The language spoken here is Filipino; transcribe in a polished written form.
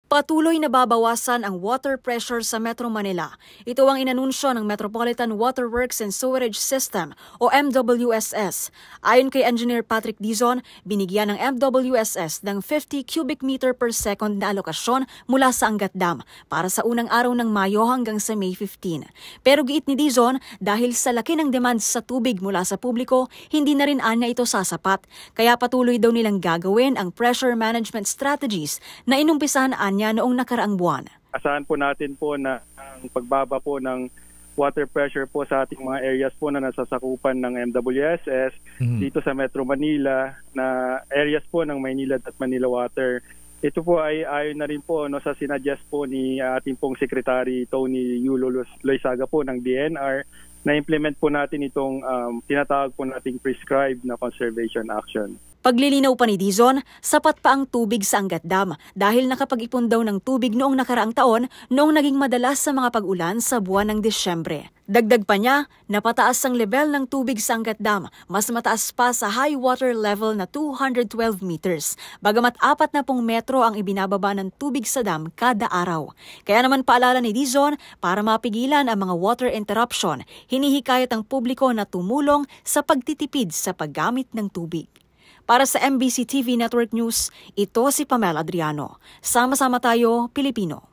Patuloy na babawasan ang water pressure sa Metro Manila. Ito ang inanunsyo ng Metropolitan Water Works and Sewerage System o MWSS. Ayon kay Engineer Patrick Dizon, binigyan ng MWSS ng 50 cubic meter per second na alokasyon mula sa Angat Dam para sa unang araw ng Mayo hanggang sa May 15. Pero giit ni Dizon, dahil sa laki ng demand sa tubig mula sa publiko, hindi na rin anya ito sasapat. Kaya patuloy daw nilang gagawin ang pressure management strategies na inumpisahan anya noong nakaraang buwan. Asahan po natin po na ang pagbaba po ng water pressure po sa ating mga areas po na nasasakupan ng MWSS dito sa Metro Manila, na areas po ng Maynilad at Manila Water. Ito po ay ayon na rin po sa sinadjust po ni ating pong Secretary Tony Yulo Loizaga po ng DNR, na implement po natin itong tinatawag po nating prescribed na conservation action. Paglilinaw pa ni Dizon, sapat pa ang tubig sa Angat Dam dahil nakapag-ipon daw ng tubig noong nakaraang taon noong naging madalas sa mga pag-ulan sa buwan ng Disyembre. Dagdag pa niya, napataas ang level ng tubig sa Angat Dam, mas mataas pa sa high water level na 212 meters, bagamat 40 metro ang ibinababa ng tubig sa dam kada araw. Kaya naman paalala ni Dizon, para mapigilan ang mga water interruption, hinihikayat ang publiko na tumulong sa pagtitipid sa paggamit ng tubig. Para sa MBC TV Network News, ito si Pamela Adriano. Sama-sama tayo, Pilipino.